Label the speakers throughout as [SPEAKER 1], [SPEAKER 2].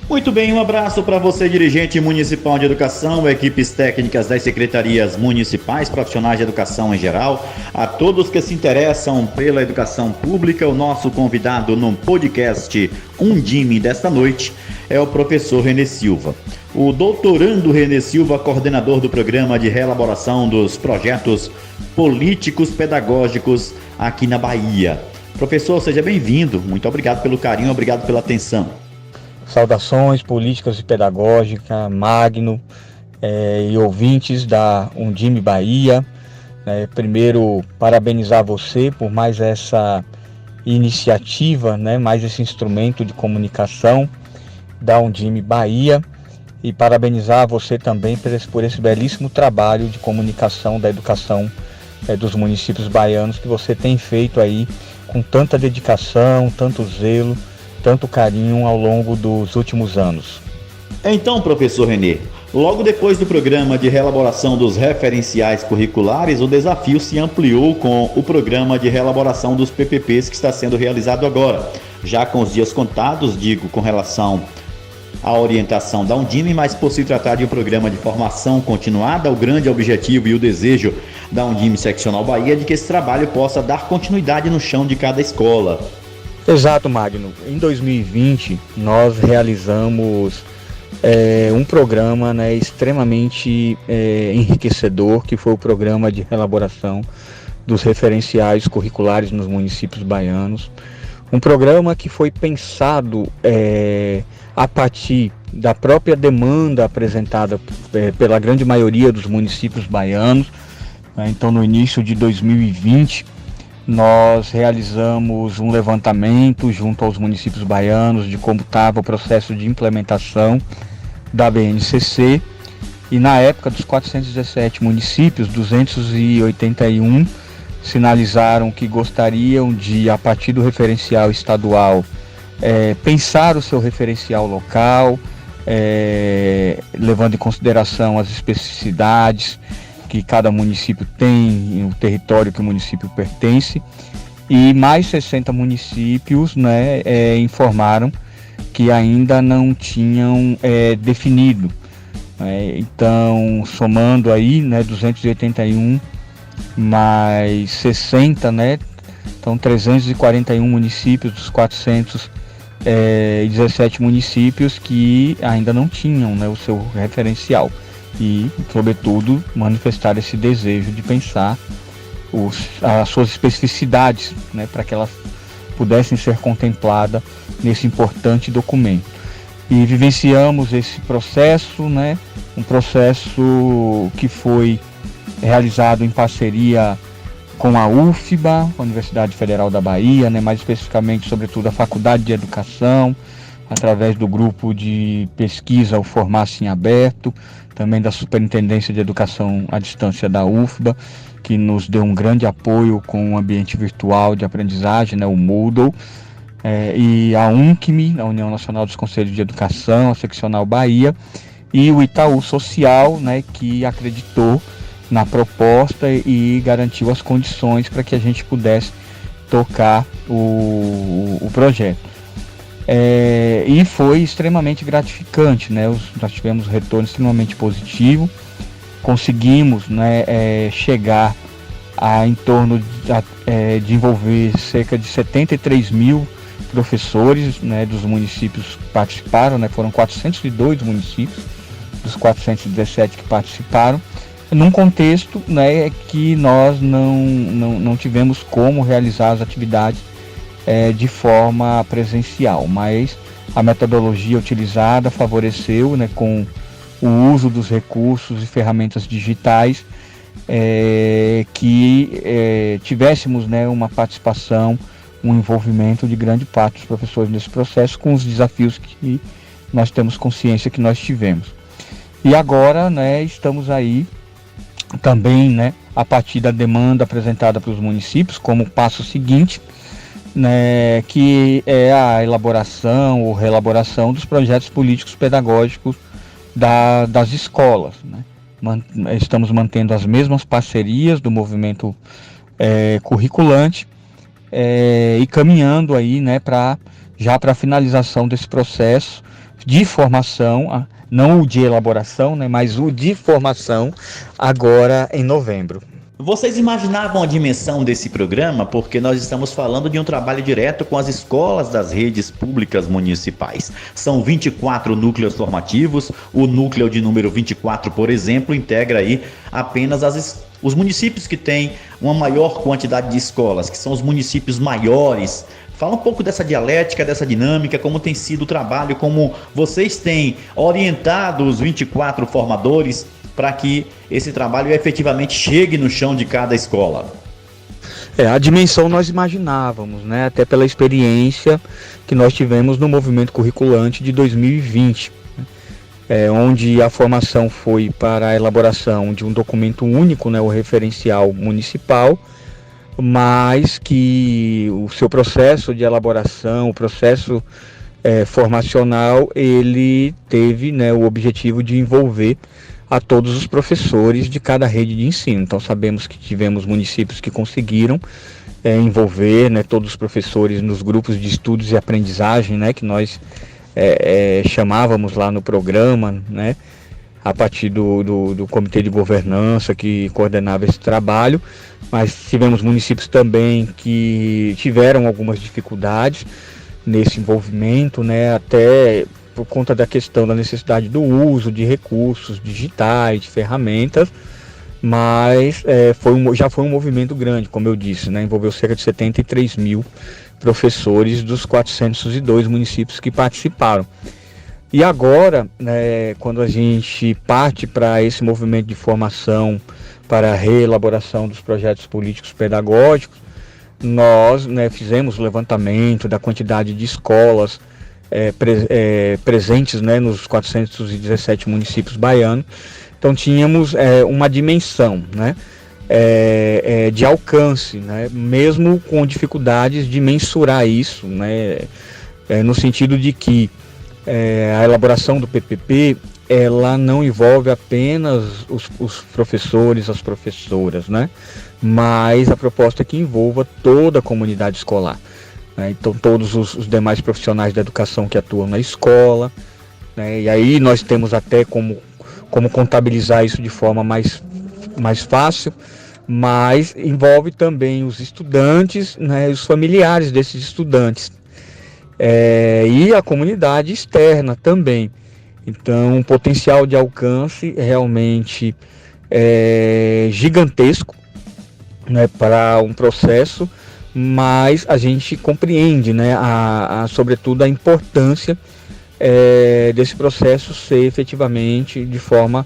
[SPEAKER 1] Muito bem, um abraço para você, dirigente municipal de educação, equipes técnicas das secretarias municipais, profissionais de educação em geral, a todos que se interessam pela educação pública. O nosso convidado no podcast Undime desta noite é o professor Renê Silva. O doutorando Renê Silva, coordenador do programa de reelaboração dos projetos políticos pedagógicos aqui na Bahia. Professor, seja bem-vindo. Muito obrigado pelo carinho, obrigado pela atenção.
[SPEAKER 2] Saudações políticas e pedagógicas, Magno e ouvintes da Undime Bahia. Primeiro, parabenizar você por mais essa iniciativa, mais esse instrumento de comunicação da Undime Bahia, e parabenizar você também por esse belíssimo trabalho de comunicação da educação dos municípios baianos que você tem feito aí com tanta dedicação, tanto zelo, tanto carinho ao longo dos últimos anos.
[SPEAKER 1] Então, professor Renê, logo depois do programa de reelaboração dos referenciais curriculares, o desafio se ampliou com o programa de reelaboração dos PPPs que está sendo realizado agora, já com os dias contados, digo, com relação à orientação da Undime, mas por se tratar de um programa de formação continuada, o grande objetivo e o desejo da Undime Seccional Bahia é de que esse trabalho possa dar continuidade no chão de cada escola.
[SPEAKER 2] Exato, Magno. Em 2020, nós realizamos um programa extremamente enriquecedor, que foi o programa de reelaboração dos referenciais curriculares nos municípios baianos. Um programa que foi pensado a partir da própria demanda apresentada pela grande maioria dos municípios baianos. Então, no início de 2020, nós realizamos um levantamento junto aos municípios baianos de como estava o processo de implementação da BNCC, e na época dos 417 municípios, 281 sinalizaram que gostariam de, a partir do referencial estadual, pensar o seu referencial local, levando em consideração as especificidades que cada município tem, o território que o município pertence, e mais 60 municípios informaram que ainda não tinham definido. Então, somando aí 281 mais 60, então 341 municípios dos 417 municípios que ainda não tinham o seu referencial. E, sobretudo, manifestar esse desejo de pensar as suas especificidades, para que elas pudessem ser contempladas nesse importante documento. E vivenciamos esse processo, um processo que foi realizado em parceria com a UFBA, a Universidade Federal da Bahia, mais especificamente, sobretudo, a Faculdade de Educação, através do grupo de pesquisa, o Formasse em Aberto, também da Superintendência de Educação à Distância da UFBA, que nos deu um grande apoio com o ambiente virtual de aprendizagem, o Moodle, e a UNCME, a União Nacional dos Conselhos de Educação, a Seccional Bahia, e o Itaú Social, que acreditou na proposta e garantiu as condições para que a gente pudesse tocar o projeto. E foi extremamente gratificante, nós tivemos um retorno extremamente positivo, conseguimos chegar a em torno de envolver cerca de 73 mil professores dos municípios que participaram, foram 402 municípios dos 417 que participaram, num contexto que nós não tivemos como realizar as atividades de forma presencial, mas a metodologia utilizada favoreceu com o uso dos recursos e ferramentas digitais que tivéssemos uma participação, um envolvimento de grande parte dos professores nesse processo, com os desafios que nós temos consciência que nós tivemos. E agora estamos aí também a partir da demanda apresentada pelos municípios como passo seguinte, que é a elaboração ou reelaboração dos projetos políticos pedagógicos das escolas. Estamos mantendo as mesmas parcerias do movimento curriculante e caminhando aí para a finalização desse processo. de formação, não o de elaboração, né, mas o de formação, agora em novembro.
[SPEAKER 1] Vocês imaginavam a dimensão desse programa? Porque nós estamos falando de um trabalho direto com as escolas das redes públicas municipais. São 24 núcleos formativos. O núcleo de número 24, por exemplo, integra aí apenas os municípios que têm uma maior quantidade de escolas, que são os municípios maiores. Fala um pouco dessa dialética, dessa dinâmica, como tem sido o trabalho, como vocês têm orientado os 24 formadores para que esse trabalho efetivamente chegue no chão de cada escola.
[SPEAKER 2] A dimensão nós imaginávamos, né? Até pela experiência que nós tivemos no movimento curriculante de 2020, onde a formação foi para a elaboração de um documento único, né, o referencial municipal, mas que o seu processo de elaboração, o processo formacional, ele teve, né, o objetivo de envolver a todos os professores de cada rede de ensino. Então sabemos que tivemos municípios que conseguiram envolver, né, todos os professores nos grupos de estudos e aprendizagem, né, que nós chamávamos lá no programa, né, a partir do comitê de governança que coordenava esse trabalho. Mas tivemos municípios também que tiveram algumas dificuldades nesse envolvimento, né, até por conta da questão da necessidade do uso de recursos digitais, de ferramentas, mas já foi um movimento grande, como eu disse, né, envolveu cerca de 73 mil professores dos 402 municípios que participaram. E agora, quando a gente parte para esse movimento de formação, para a reelaboração dos projetos políticos pedagógicos, nós, né, fizemos o levantamento da quantidade de escolas presentes, né, nos 417 municípios baianos. Então tínhamos uma dimensão, né, de alcance, né, mesmo com dificuldades de mensurar isso, né, no sentido de que a elaboração do PPP, ela não envolve apenas os professores, as professoras, né, mas a proposta é que envolva toda a comunidade escolar. Então todos os demais profissionais da educação que atuam na escola, né, e aí nós temos até como contabilizar isso de forma mais fácil, mas envolve também os estudantes, né, os familiares desses estudantes, e a comunidade externa também. Então o potencial de alcance realmente é gigantesco, né, para um processo, mas a gente compreende, né, sobretudo a importância desse processo ser efetivamente de forma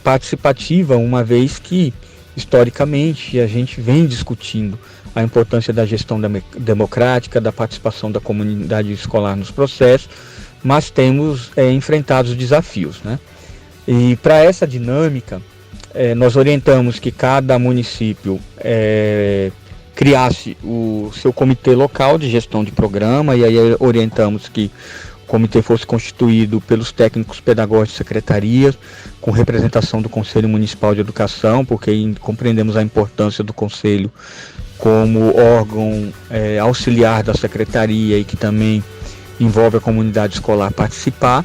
[SPEAKER 2] participativa, uma vez que historicamente a gente vem discutindo a importância da gestão democrática, da participação da comunidade escolar nos processos, mas temos enfrentado os desafios, né? E para essa dinâmica, nós orientamos que cada município criasse o seu comitê local de gestão de programa, e aí orientamos que o comitê fosse constituído pelos técnicos pedagógicos de secretarias, com representação do Conselho Municipal de Educação, porque compreendemos a importância do Conselho como órgão auxiliar da secretaria e que também envolve a comunidade escolar participar.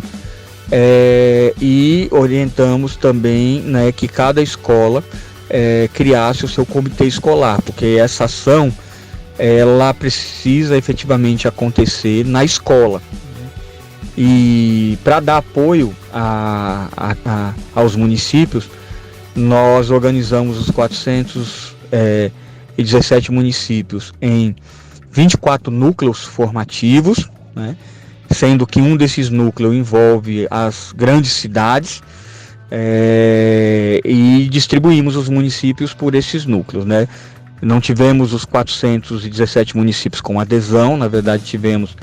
[SPEAKER 2] E orientamos também, né, que cada escola criasse o seu comitê escolar, porque essa ação ela precisa efetivamente acontecer na escola. E para dar apoio aos municípios, nós organizamos os 417 municípios em 24 núcleos formativos, né, sendo que um desses núcleos envolve as grandes cidades, e distribuímos os municípios por esses núcleos, né? Não tivemos os 417 municípios com adesão, na verdade tivemos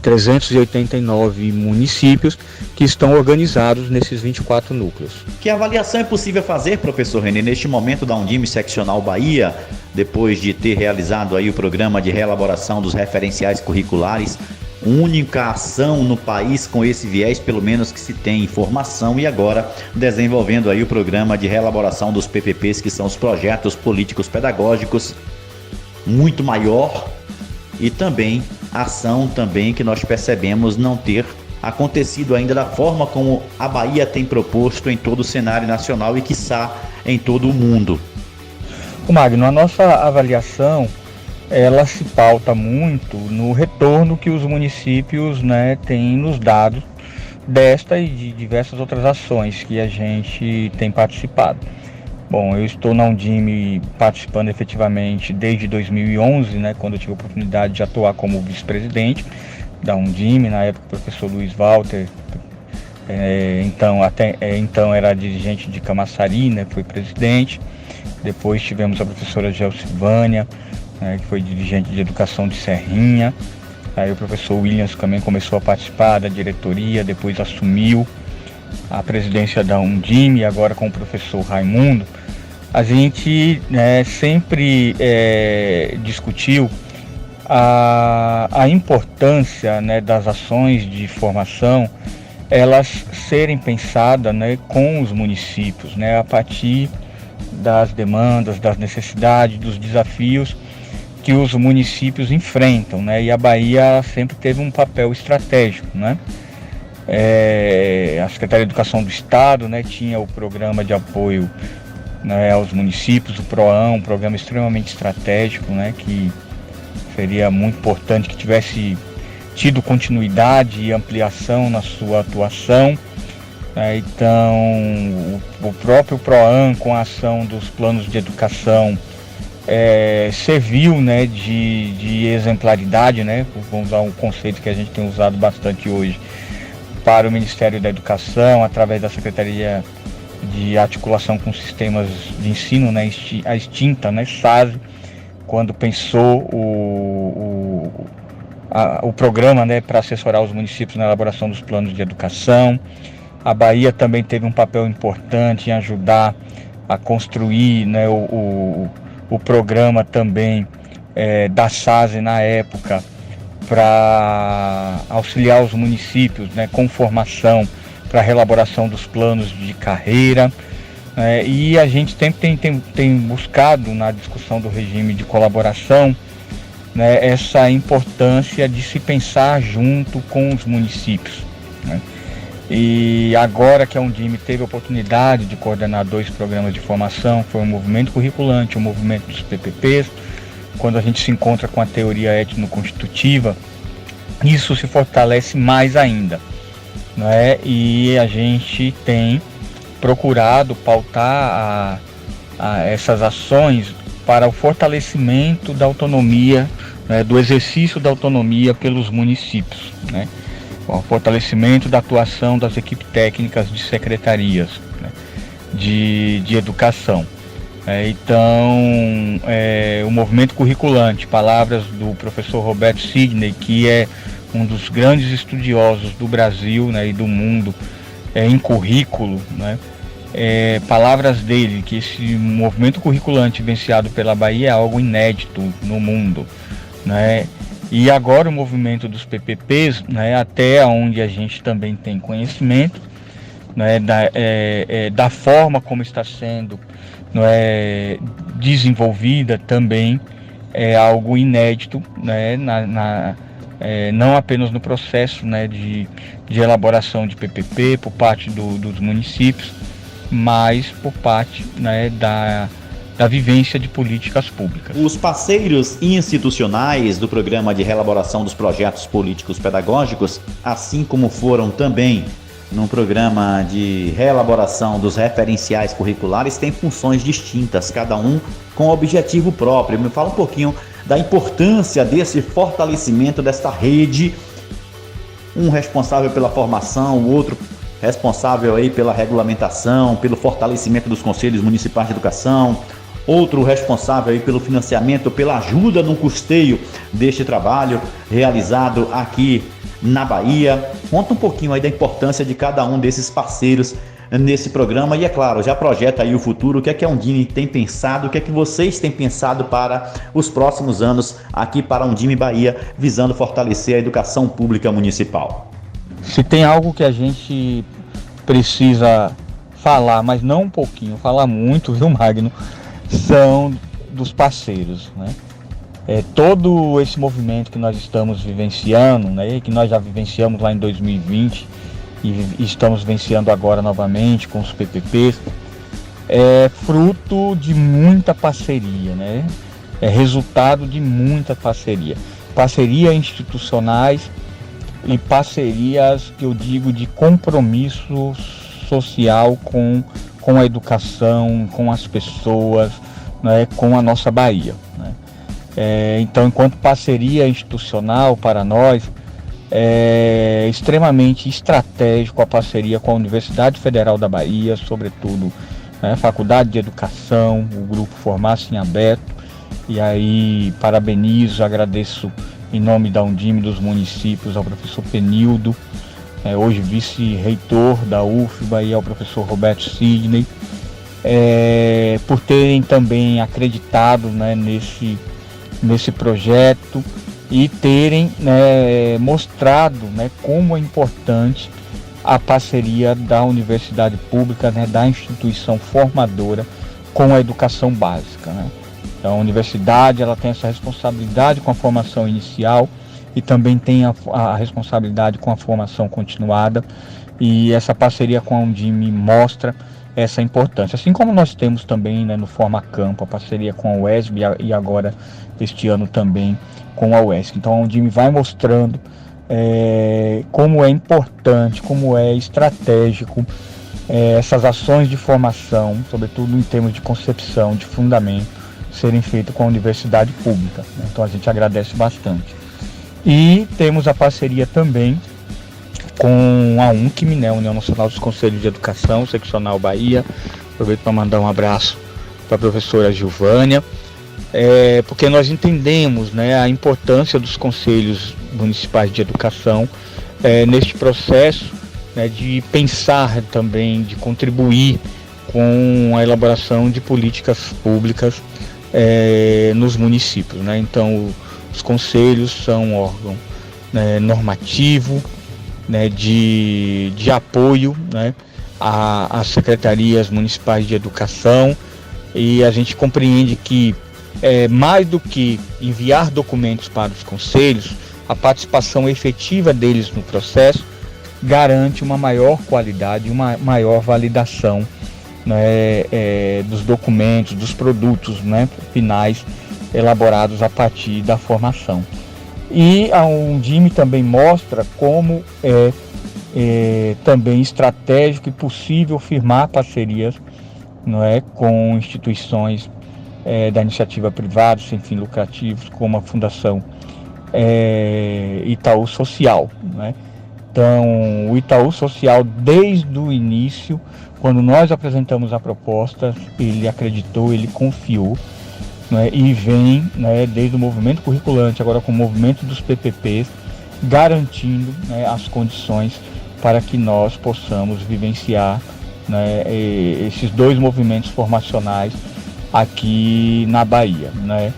[SPEAKER 2] 389 municípios que estão organizados nesses 24 núcleos.
[SPEAKER 1] Que avaliação é possível fazer, professor Renê, neste momento da Undime Seccional Bahia, depois de ter realizado aí o programa de reelaboração dos referenciais curriculares, única ação no país com esse viés, pelo menos que se tem informação, e agora desenvolvendo aí o programa de reelaboração dos PPPs, que são os projetos políticos pedagógicos, muito maior, e também ação também que nós percebemos não ter acontecido ainda da forma como a Bahia tem proposto em todo o cenário nacional e, quiçá, em todo o mundo?
[SPEAKER 2] O Magno, a nossa avaliação, ela se pauta muito no retorno que os municípios, né, têm nos dado desta e de diversas outras ações que a gente tem participado. Bom, eu estou na Undime participando efetivamente desde 2011, né, quando eu tive a oportunidade de atuar como vice-presidente da Undime, na época o professor Luiz Walter, então era dirigente de Camaçari, né, foi presidente. Depois tivemos a professora Gelsilvânia, que foi dirigente de educação de Serrinha. Aí o professor Williams também começou a participar da diretoria, depois assumiu a presidência da Undime, agora com o professor Raimundo. A gente sempre discutiu a importância, né, das ações de formação, elas serem pensadas, né, com os municípios, né, a partir das demandas, das necessidades, dos desafios que os municípios enfrentam, né? E a Bahia sempre teve um papel estratégico, né? A Secretaria de Educação do Estado, né, tinha o programa de apoio, né, aos municípios, o PROAM, um programa extremamente estratégico, né, que seria muito importante que tivesse tido continuidade e ampliação na sua atuação. Então, o próprio PROAM, com a ação dos planos de educação, serviu, né, de exemplaridade, né, vamos usar um conceito que a gente tem usado bastante hoje, para o Ministério da Educação, através da Secretaria de Articulação com Sistemas de Ensino, né, a extinta, né, SASE, quando pensou o programa, né, para assessorar os municípios na elaboração dos planos de educação. A Bahia também teve um papel importante em ajudar a construir, né, o programa também da SASE na época, para auxiliar os municípios, né, com formação para a elaboração dos planos de carreira. E a gente sempre tem buscado na discussão do regime de colaboração, né, essa importância de se pensar junto com os municípios, né? E agora que a Undime teve a oportunidade de coordenar 2 programas de formação, foi o movimento curriculante, o movimento dos PPPs, quando a gente se encontra com a teoria étnico-constitutiva, isso se fortalece mais ainda, né? E a gente tem procurado pautar essas ações para o fortalecimento da autonomia, né, do exercício da autonomia pelos municípios, né? O fortalecimento da atuação das equipes técnicas de secretarias, né, de educação. Então, o movimento curriculante, palavras do professor Roberto Sidney, que é um dos grandes estudiosos do Brasil, né, e do mundo em currículo, né, palavras dele, que esse movimento curriculante vivenciado pela Bahia é algo inédito no mundo, né? E agora o movimento dos PPPs, né, até onde a gente também tem conhecimento, né, da forma como está sendo, né, desenvolvida, também é algo inédito, né, não apenas no processo, né, de elaboração de PPP por parte dos municípios, mas por parte, né, da vivência de políticas públicas.
[SPEAKER 1] Os parceiros institucionais do Programa de Reelaboração dos Projetos Políticos Pedagógicos, assim como foram também no Programa de Reelaboração dos Referenciais Curriculares, têm funções distintas, cada um com objetivo próprio. Me fala um pouquinho da importância desse fortalecimento desta rede, um responsável pela formação, o outro responsável aí pela regulamentação, pelo fortalecimento dos conselhos municipais de educação, outro responsável aí pelo financiamento, pela ajuda no custeio deste trabalho realizado aqui na Bahia. Conta um pouquinho aí da importância de cada um desses parceiros nesse programa e, é claro, já projeta aí o futuro, o que é que a Undime tem pensado, o que é que vocês têm pensado para os próximos anos aqui para a Undime Bahia, visando fortalecer a educação pública municipal.
[SPEAKER 2] Se tem algo que a gente precisa falar, mas não um pouquinho, falar muito, viu, Magno, são dos parceiros, né? todo esse movimento que nós estamos vivenciando, né, que nós já vivenciamos lá em 2020 e estamos vivenciando agora novamente com os PPPs, é fruto de muita parceria, né? É resultado de muita parceria. Parcerias institucionais e parcerias, que eu digo, de compromisso social com a educação, com as pessoas, né, com a nossa Bahia, né? Então, enquanto parceria institucional para nós, é extremamente estratégico a parceria com a Universidade Federal da Bahia, sobretudo, né, Faculdade de Educação, o grupo Formação em Aberto. E aí parabenizo, agradeço em nome da Undime dos municípios ao professor Penildo, hoje vice-reitor da UFBA, e ao professor Roberto Sidney, por terem também acreditado, né, nesse projeto e terem, né, mostrado, né, como é importante a parceria da universidade pública, né, da instituição formadora com a educação básica, né? Então, a universidade, ela tem essa responsabilidade com a formação inicial e também tem a responsabilidade com a formação continuada, e essa parceria com a Undime mostra essa importância. Assim como nós temos também, né, no Forma Campo, a parceria com a UESB e agora este ano também com a UESC. Então, a Undime vai mostrando como é importante, como é estratégico essas ações de formação, sobretudo em termos de concepção, de fundamento, serem feitas com a universidade pública, né? Então a gente agradece bastante. E temos a parceria também com a UNCM, né, União Nacional dos Conselhos de Educação, Seccional Bahia. Aproveito para mandar um abraço para a professora Gilvânia, porque nós entendemos, né, a importância dos conselhos municipais de educação neste processo, né, de pensar também, de contribuir com a elaboração de políticas públicas nos municípios, né? Então, os conselhos são um órgão, né, normativo, né, de apoio, né, às secretarias municipais de educação, e a gente compreende que mais do que enviar documentos para os conselhos, a participação efetiva deles no processo garante uma maior qualidade e uma maior validação, né, dos documentos, dos produtos, né, finais elaborados a partir da formação. E a Undime também mostra como também estratégico e possível firmar parcerias, não é, com instituições da iniciativa privada sem fins lucrativos, como a Fundação Itaú Social, né? Então, o Itaú Social, desde o início, quando nós apresentamos a proposta, ele acreditou, ele confiou, né, e vem, né, desde o movimento curriculante, agora com o movimento dos PPPs, garantindo, né, as condições para que nós possamos vivenciar, né, esses dois movimentos formacionais aqui na Bahia, né?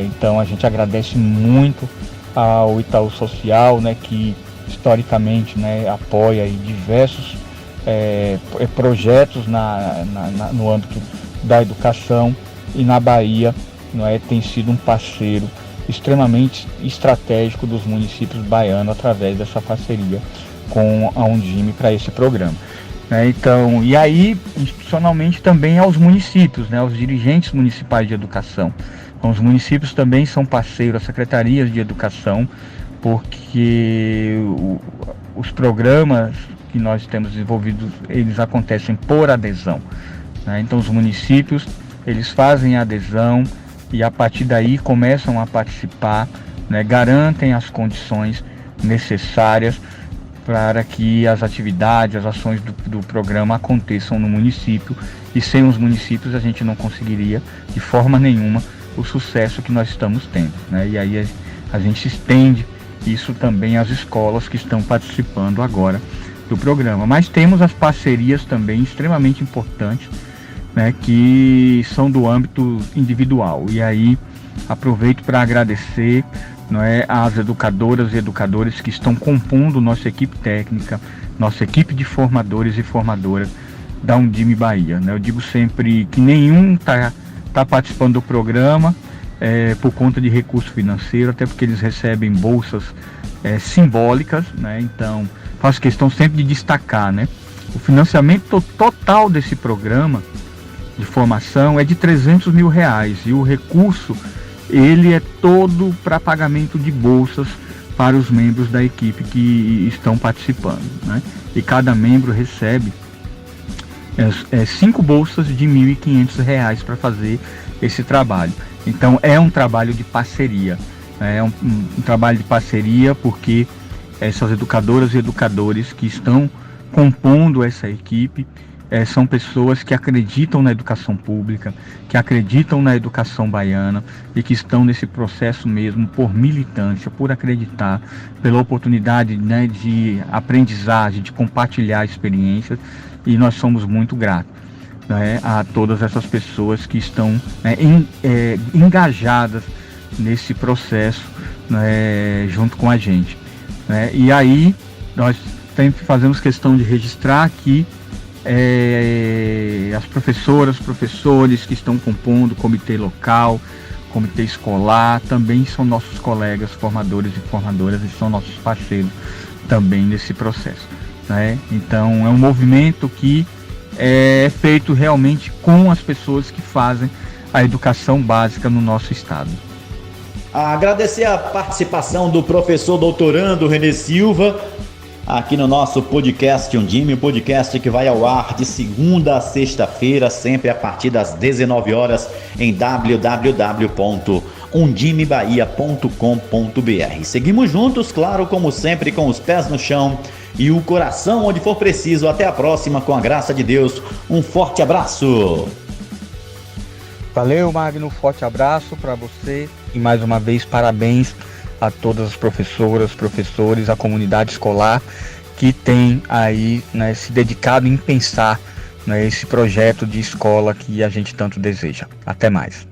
[SPEAKER 2] Então a gente agradece muito ao Itaú Social, né, que historicamente, né, apoia aí diversos projetos no âmbito da educação, e na Bahia, não é, tem sido um parceiro extremamente estratégico dos municípios baianos através dessa parceria com a Undime para esse programa, né? Então, e aí institucionalmente também aos municípios, né, aos dirigentes municipais de educação. Então, os municípios também são parceiros, as secretarias de educação, porque os programas que nós temos desenvolvidos, eles acontecem por adesão, né? Então, os municípios, eles fazem a adesão e a partir daí começam a participar, né, garantem as condições necessárias para que as atividades, as ações do programa aconteçam no município, e sem os municípios a gente não conseguiria de forma nenhuma o sucesso que nós estamos tendo, né? E aí a gente estende isso também às escolas que estão participando agora do programa. Mas temos as parcerias também extremamente importantes, né, que são do âmbito individual. E aí aproveito para agradecer, não é, às educadoras e educadores que estão compondo nossa equipe técnica, nossa equipe de formadores e formadoras da Undime Bahia, né? Eu digo sempre que nenhum está participando do programa por conta de recurso financeiro, até porque eles recebem bolsas simbólicas, né? Então, faço questão sempre de destacar, né? O financiamento total desse programa de formação é de R$300 mil, e o recurso, ele é todo para pagamento de bolsas para os membros da equipe que estão participando, né? E cada membro recebe 5 bolsas de R$1.500 para fazer esse trabalho. Então é um trabalho de parceria, né? É um trabalho de parceria porque essas educadoras e educadores que estão compondo essa equipe são pessoas que acreditam na educação pública, que acreditam na educação baiana e que estão nesse processo mesmo por militância, por acreditar, pela oportunidade, né, de aprendizagem, de compartilhar experiências, e nós somos muito gratos, né, a todas essas pessoas que estão, né, engajadas nesse processo, né, junto com a gente, né? E aí nós sempre fazemos questão de registrar aqui as professoras, professores que estão compondo o comitê local, comitê escolar, também são nossos colegas formadores e formadoras e são nossos parceiros também nesse processo, né? Então é um movimento que é feito realmente com as pessoas que fazem a educação básica no nosso estado.
[SPEAKER 1] Agradecer a participação do professor doutorando Renê Silva aqui no nosso podcast Undime, o podcast que vai ao ar de segunda a sexta-feira, sempre a partir das 19 horas em www.undimebahia.com.br. Seguimos juntos, claro, como sempre, com os pés no chão e o coração onde for preciso. Até a próxima, com a graça de Deus. Um forte abraço.
[SPEAKER 2] Valeu, Magno, forte abraço para você e mais uma vez parabéns a todas as professoras, professores, a comunidade escolar que tem aí, né, se dedicado em pensar, né, esse projeto de escola que a gente tanto deseja. Até mais.